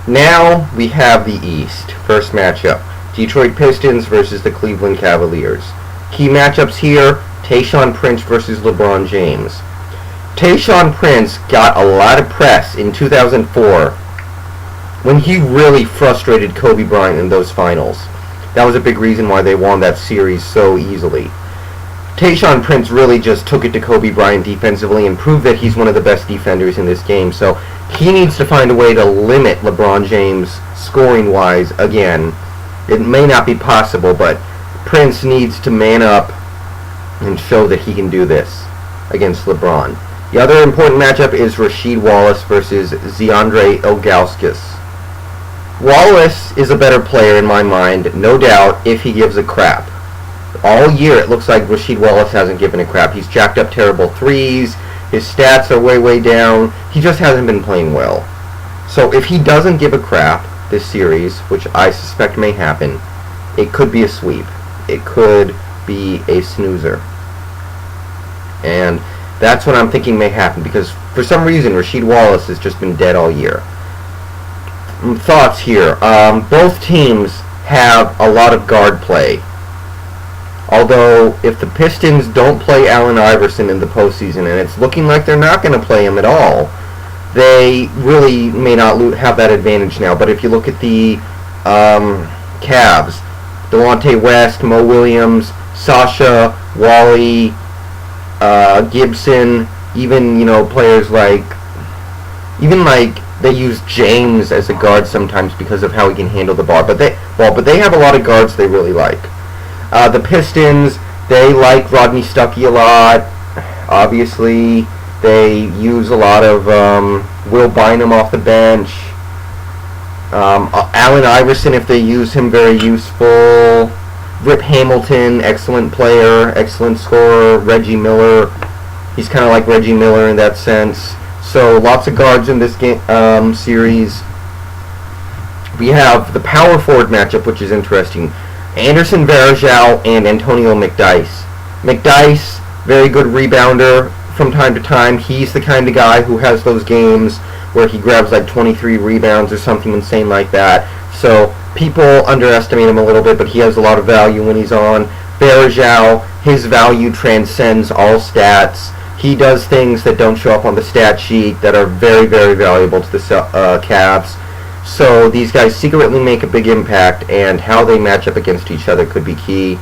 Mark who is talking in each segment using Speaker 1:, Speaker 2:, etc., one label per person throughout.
Speaker 1: Now we have the East. First matchup, Detroit Pistons versus the Cleveland Cavaliers. Key matchups here, Tayshaun Prince versus LeBron James. Tayshaun Prince got a lot of press in 2004 when he really frustrated Kobe Bryant in those finals. That was a big reason why they won that series so easily. Tayshaun Prince really just took it to Kobe Bryant defensively and proved that he's one of the best defenders in this game. So he needs to find a way to limit LeBron James scoring-wise again. It may not be possible, but Prince needs to man up and show that he can do this against LeBron. The other important matchup is Rasheed Wallace versus Zandre Ilgauskas. Wallace is a better player in my mind, no doubt, if he gives a crap. All year it looks like Rasheed Wallace hasn't given a crap. He's jacked up terrible threes. His stats are way, way down. He just hasn't been playing well. So if he doesn't give a crap this series, which I suspect may happen, it could be a sweep. It could be a snoozer. And that's what I'm thinking may happen, because for some reason Rasheed Wallace has just been dead all year. Thoughts here. Both teams have a lot of guard play. Although, if the Pistons don't play Allen Iverson in the postseason, and it's looking like they're not going to play him at all, they really may not have that advantage now. But if you look at the Cavs, Delonte West, Mo Williams, Sasha, Wally, Gibson, even players like they use James as a guard sometimes because of how he can handle the ball. But they have a lot of guards they really like. The Pistons, they like Rodney Stuckey a lot. Obviously, they use a lot of Will Bynum off the bench. Allen Iverson, if they use him, very useful. Rip Hamilton, excellent player, excellent scorer. Reggie Miller, he's kind of like Reggie Miller in that sense. So lots of guards in this game series. We have the power forward matchup, which is interesting. Anderson Varejao and Antonio McDyess. McDyess, very good rebounder from time to time. He's the kind of guy who has those games where he grabs like 23 rebounds or something insane like that. So people underestimate him a little bit, but he has a lot of value when he's on. Varejao, his value transcends all stats. He does things that don't show up on the stat sheet that are very, very valuable to the Cavs. So these guys secretly make a big impact, and how they match up against each other could be key.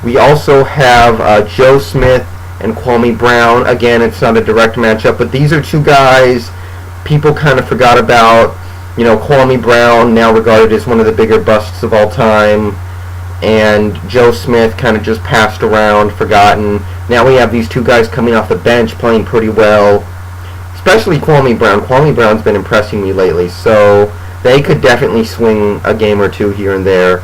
Speaker 1: We also have Joe Smith and Kwame Brown. Again, it's not a direct matchup, but these are two guys people kind of forgot about. Kwame Brown, now regarded as one of the bigger busts of all time, and Joe Smith kind of just passed around, forgotten. Now we have these two guys coming off the bench playing pretty well. Especially Kwame Brown. Kwame Brown's been impressing me lately, so they could definitely swing a game or two here and there.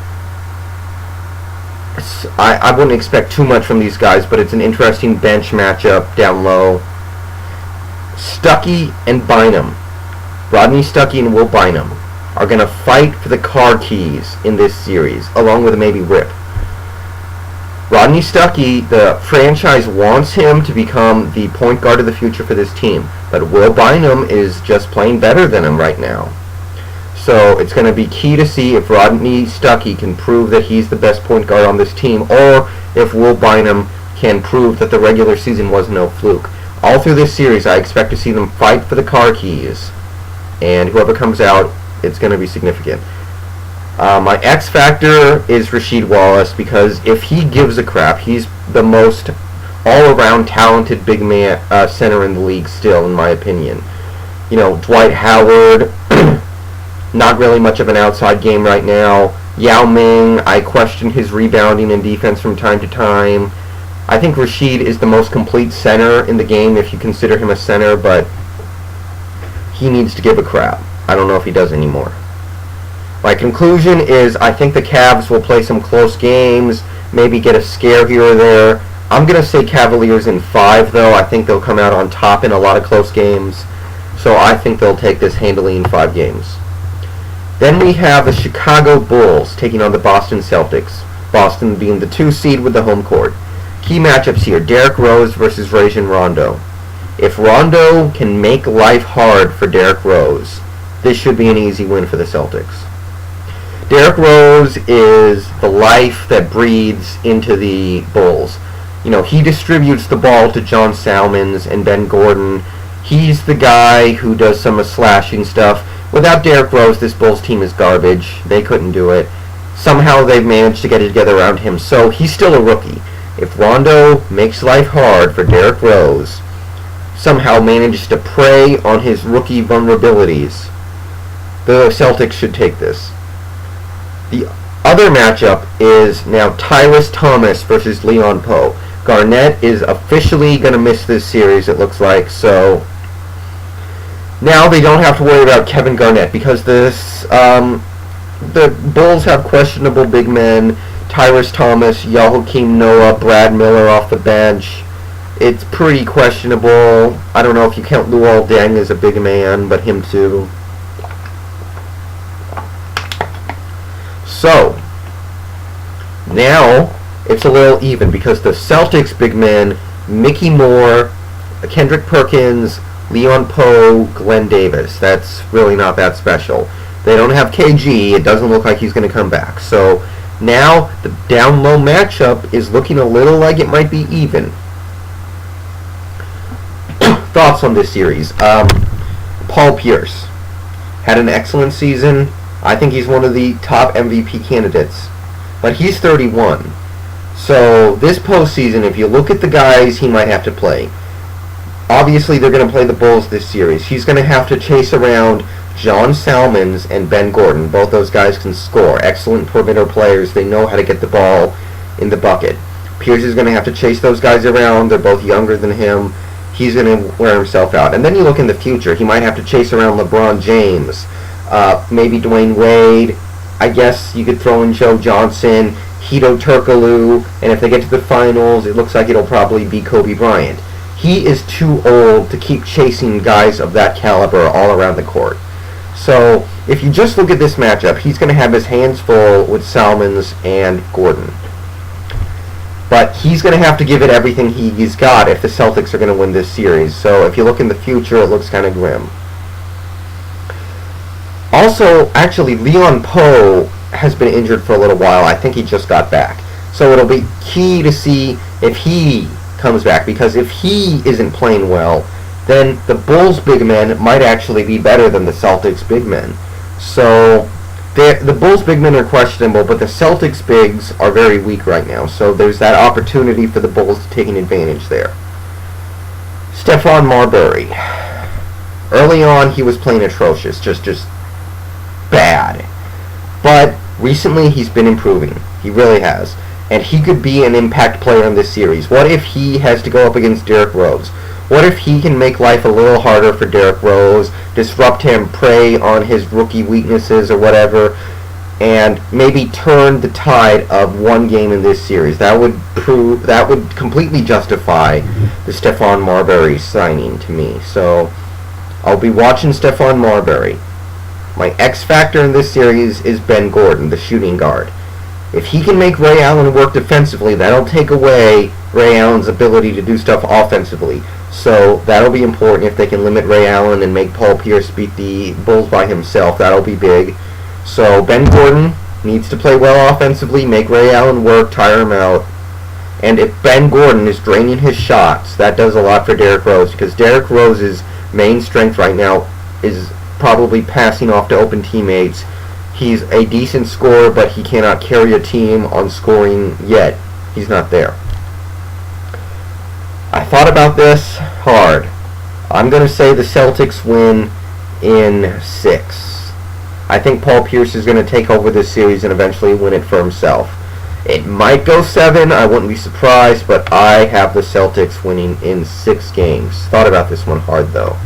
Speaker 1: I wouldn't expect too much from these guys, but it's an interesting bench matchup down low. Stuckey and Bynum, Rodney Stuckey and Will Bynum, are going to fight for the car keys in this series, along with maybe Rip. Rodney Stuckey, the franchise wants him to become the point guard of the future for this team, but Will Bynum is just playing better than him right now. So it's going to be key to see if Rodney Stuckey can prove that he's the best point guard on this team, or if Will Bynum can prove that the regular season was no fluke. All through this series, I expect to see them fight for the car keys, and whoever comes out, it's going to be significant. My X factor is Rasheed Wallace, because if he gives a crap, he's the most all-around talented big man center in the league still, in my opinion. Dwight Howard, not really much of an outside game right now. Yao Ming, I question his rebounding and defense from time to time. I think Rasheed is the most complete center in the game if you consider him a center, but he needs to give a crap. I don't know if he does anymore. My conclusion is I think the Cavs will play some close games, maybe get a scare here or there. I'm going to say Cavaliers in 5, though. I think they'll come out on top in a lot of close games. So I think they'll take this handily in 5 games. Then we have the Chicago Bulls taking on the Boston Celtics. Boston being the 2 seed with the home court. Key matchups here, Derrick Rose versus Rajon Rondo. If Rondo can make life hard for Derrick Rose, this should be an easy win for the Celtics. Derrick Rose is the life that breathes into the Bulls. You know, he distributes the ball to John Salmons and Ben Gordon. He's the guy who does some slashing stuff. Without Derrick Rose, this Bulls team is garbage. They couldn't do it. Somehow they've managed to get it together around him, so he's still a rookie. If Rondo makes life hard for Derrick Rose, somehow manages to prey on his rookie vulnerabilities, the Celtics should take this. The other matchup is now Tyrus Thomas versus Leon Powe. Garnett is officially going to miss this series, it looks like, so now they don't have to worry about Kevin Garnett because the Bulls have questionable big men. Tyrus Thomas, Joakim Noah, Brad Miller off the bench. It's pretty questionable. I don't know if you count Luol Deng as a big man, but him too. So, now it's a little even because the Celtics big men, Mickey Moore, Kendrick Perkins, Leon Powe, Glenn Davis. That's really not that special. They don't have KG. It doesn't look like he's going to come back. So now the down low matchup is looking a little like it might be even. Thoughts on this series? Paul Pierce had an excellent season. I think he's one of the top MVP candidates. But he's 31. So this postseason, if you look at the guys he might have to play, obviously they're going to play the Bulls this series. He's going to have to chase around John Salmons and Ben Gordon. Both those guys can score. Excellent perimeter players. They know how to get the ball in the bucket. Pierce is going to have to chase those guys around. They're both younger than him. He's going to wear himself out. And then you look in the future. He might have to chase around LeBron James. Maybe Dwayne Wade. I guess you could throw in Joe Johnson, Hedo Turkoglu, and if they get to the finals, it looks like it'll probably be Kobe Bryant. He is too old to keep chasing guys of that caliber all around the court. So, if you just look at this matchup, he's going to have his hands full with Salmons and Gordon. But he's going to have to give it everything he's got if the Celtics are going to win this series. So, if you look in the future, it looks kind of grim. Also, actually, Leon Powe has been injured for a little while. I think he just got back. So, it'll be key to see if he comes back, because if he isn't playing well, then the Bulls big men might actually be better than the Celtics big men. So the Bulls big men are questionable, but the Celtics bigs are very weak right now. So there's that opportunity for the Bulls to take an advantage there. Stephon Marbury. Early on, he was playing atrocious, just bad. But recently, he's been improving. He really has. And he could be an impact player in this series. What if he has to go up against Derrick Rose? What if he can make life a little harder for Derrick Rose, disrupt him, prey on his rookie weaknesses or whatever, and maybe turn the tide of one game in this series? That would completely justify the Stephon Marbury signing to me. So I'll be watching Stephon Marbury. My X factor in this series is Ben Gordon, the shooting guard. If he can make Ray Allen work defensively, that'll take away Ray Allen's ability to do stuff offensively. So that'll be important if they can limit Ray Allen and make Paul Pierce beat the Bulls by himself. That'll be big. So Ben Gordon needs to play well offensively, make Ray Allen work, tire him out. And if Ben Gordon is draining his shots, that does a lot for Derrick Rose, because Derrick Rose's main strength right now is probably passing off to open teammates. He's a decent scorer, but he cannot carry a team on scoring yet. He's not there. I thought about this hard. I'm going to say the Celtics win in 6. I think Paul Pierce is going to take over this series and eventually win it for himself. It might go 7. I wouldn't be surprised, but I have the Celtics winning in 6 games. Thought about this one hard, though.